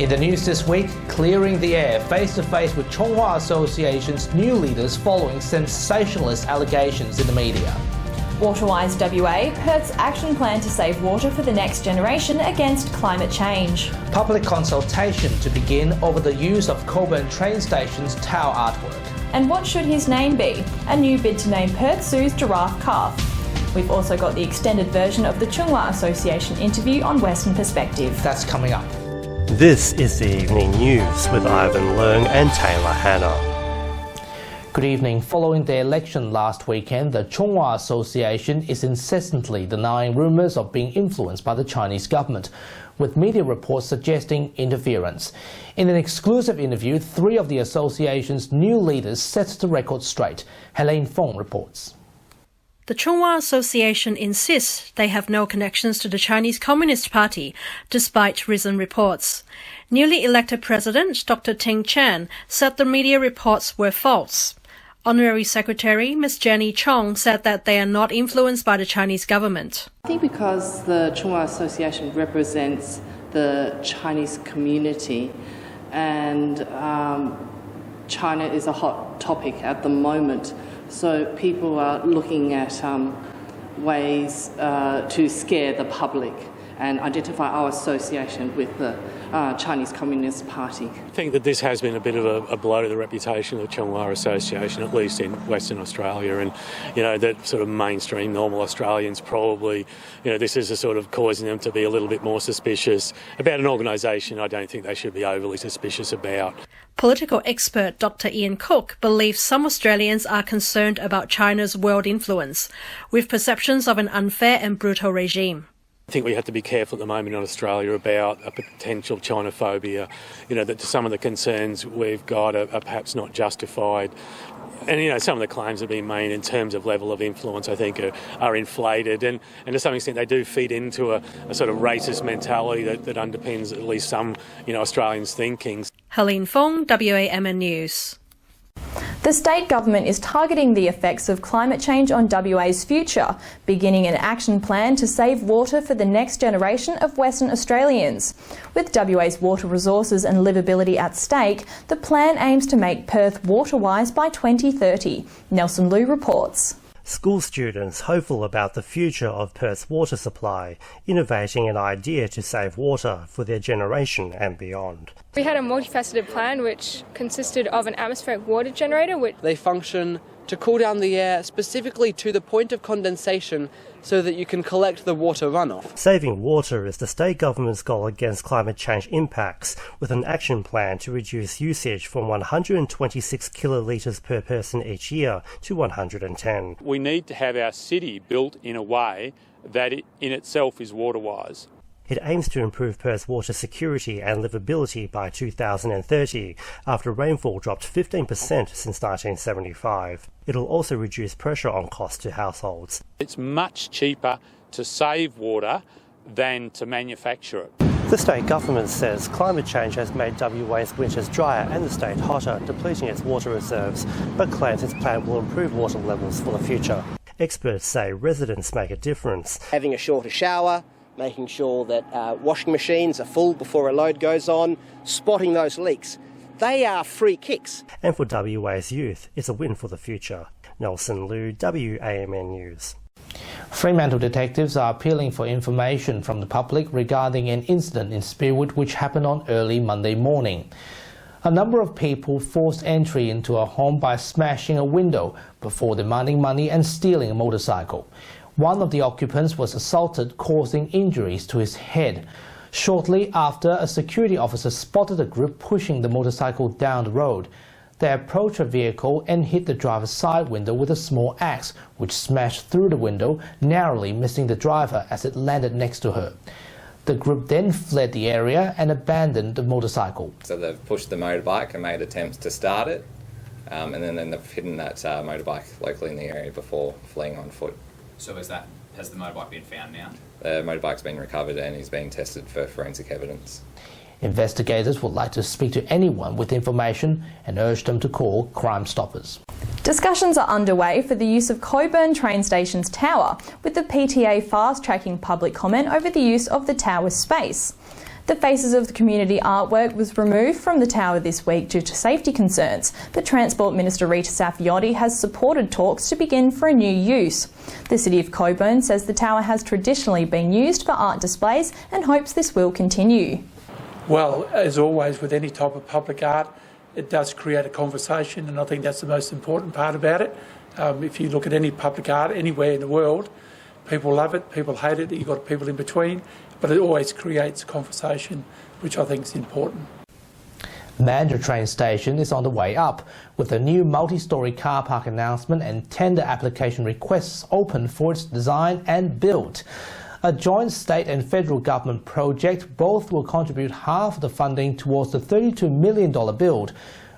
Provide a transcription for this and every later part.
In the news this week, clearing the air face-to-face with Chung Wah Association's new leaders following sensationalist allegations in the media. Waterwise WA, Perth's action plan to save water for the next generation against climate change. Public consultation to begin over the use of Cockburn train station's tower artwork. And what should his name be? A new bid to name Perth Zoo's giraffe calf. We've also got the extended version of the Chung Wah Association interview on Western Perspective. That's coming up. This is the Evening News with Ivan Leung and Taylor Hanna. Good evening. Following the election last weekend, the Chung Wah Association is incessantly denying rumours of being influenced by the Chinese government, with media reports suggesting interference. In an exclusive interview, 3 of the association's new leaders set the record straight. Helene Fong reports. The Chung Wah Association insists they have no connections to the Chinese Communist Party, despite recent reports. Newly elected President Dr. Ting Chan said the media reports were false. Honorary Secretary Ms. Jenny Chong said that they are not influenced by the Chinese government. I think because the Chung Wah Association represents the Chinese community and China is a hot topic at the moment. So people are looking at ways to scare the public and identify our association with the Chinese Communist Party. I think that this has been a bit of a blow to the reputation of the Chung Wah Association, at least in Western Australia, and that sort of mainstream normal Australians probably, this is a sort of causing them to be a little bit more suspicious about an organisation I don't think they should be overly suspicious about. Political expert Dr. Ian Cook believes some Australians are concerned about China's world influence, with perceptions of an unfair and brutal regime. I think we have to be careful at the moment in Australia about a potential Chinophobia, that some of the concerns we've got are perhaps not justified. And, some of the claims that have been made in terms of level of influence, I think, are inflated. And to some extent, they do feed into a sort of racist mentality that underpins at least some, Australians' thinking. Helene Fong, WAMN News. The state government is targeting the effects of climate change on WA's future, beginning an action plan to save water for the next generation of Western Australians. With WA's water resources and livability at stake, the plan aims to make Perth water-wise by 2030. Nelson Liu reports. School students hopeful about the future of Perth's water supply, innovating an idea to save water for their generation and beyond. We had a multifaceted plan which consisted of an atmospheric water generator. They function to cool down the air specifically to the point of condensation so that you can collect the water runoff. Saving water is the state government's goal against climate change impacts, with an action plan to reduce usage from 126 kilolitres per person each year to 110. We need to have our city built in a way that it in itself is water-wise. It aims to improve Perth's water security and livability by 2030, after rainfall dropped 15% since 1975. It'll also reduce pressure on costs to households. It's much cheaper to save water than to manufacture it. The state government says climate change has made WA's winters drier and the state hotter, depleting its water reserves, but claims its plan will improve water levels for the future. Experts say residents make a difference. Having a shorter shower, making sure that washing machines are full before a load goes on, spotting those leaks. They are free kicks. And for WA's youth, it's a win for the future. Nelson Liu, WAMN News. Fremantle detectives are appealing for information from the public regarding an incident in Spearwood which happened on early Monday morning. A number of people forced entry into a home by smashing a window before demanding money and stealing a motorcycle. One of the occupants was assaulted, causing injuries to his head. Shortly after, a security officer spotted a group pushing the motorcycle down the road. They approached a vehicle and hit the driver's side window with a small axe, which smashed through the window, narrowly missing the driver as it landed next to her. The group then fled the area and abandoned the motorcycle. So they've pushed the motorbike and made attempts to start it, and then they've hidden that motorbike locally in the area before fleeing on foot. So has the motorbike been found now? The motorbike's been recovered and is being tested for forensic evidence. Investigators would like to speak to anyone with information and urge them to call Crime Stoppers. Discussions are underway for the use of Cockburn train station's tower, with the PTA fast-tracking public comment over the use of the tower's space. The Faces of the Community artwork was removed from the tower this week due to safety concerns, but Transport Minister Rita Saffioti has supported talks to begin for a new use. The City of Cockburn says the tower has traditionally been used for art displays and hopes this will continue. Well, as always with any type of public art, it does create a conversation, and I think that's the most important part about it. If you look at any public art anywhere in the world, people love it, people hate it, you've got people in between, but it always creates conversation, which I think is important. Mandurah train station is on the way up, with a new multi-storey car park announcement and tender application requests open for its design and build. A joint state and federal government project, both will contribute half of the funding towards the $32 million build,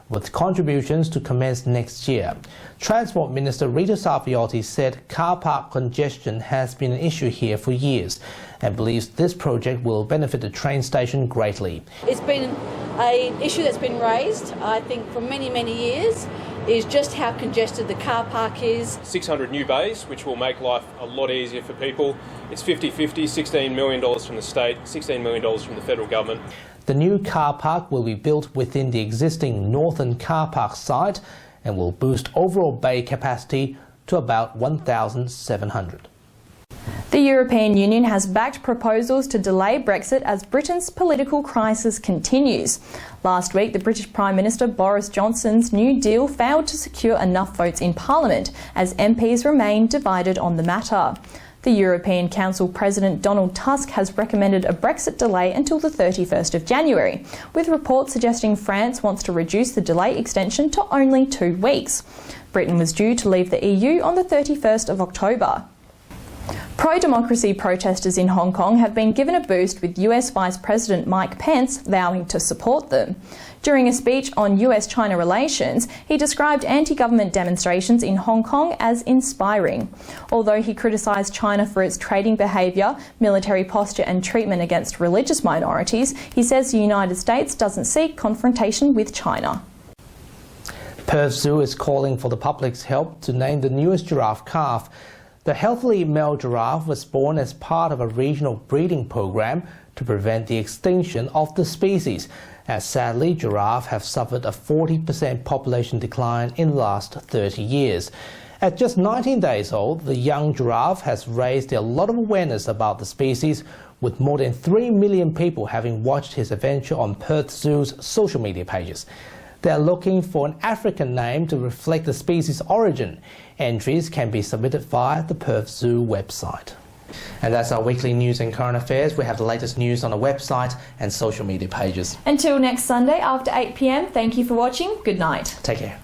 with contributions to commence next year. Transport Minister Rita Saffioti said car park congestion has been an issue here for years and believes this project will benefit the train station greatly. It's been an issue that's been raised, I think, for many, many years, is just how congested the car park is. 600 new bays, which will make life a lot easier for people. It's 50-50, $16 million from the state, $16 million from the federal government. The new car park will be built within the existing northern car park site and will boost overall bay capacity to about 1,700. The European Union has backed proposals to delay Brexit as Britain's political crisis continues. Last week, the British Prime Minister Boris Johnson's New Deal failed to secure enough votes in Parliament as MPs remain divided on the matter. The European Council President Donald Tusk has recommended a Brexit delay until the 31st of January, with reports suggesting France wants to reduce the delay extension to only 2 weeks. Britain was due to leave the EU on the 31st of October. Pro-democracy protesters in Hong Kong have been given a boost, with US Vice President Mike Pence vowing to support them. During a speech on US-China relations, he described anti-government demonstrations in Hong Kong as inspiring. Although he criticised China for its trading behaviour, military posture and treatment against religious minorities, he says the United States doesn't seek confrontation with China. Perth Zoo is calling for the public's help to name the newest giraffe calf. The healthily male giraffe was born as part of a regional breeding program to prevent the extinction of the species, as sadly giraffe have suffered a 40% population decline in the last 30 years. At just 19 days old, the young giraffe has raised a lot of awareness about the species, with more than 3 million people having watched his adventure on Perth Zoo's social media pages. They are looking for an African name to reflect the species' origin. Entries can be submitted via the Perth Zoo website. And that's our weekly news and current affairs. We have the latest news on the website and social media pages. Until next Sunday after 8 p.m, thank you for watching. Good night. Take care.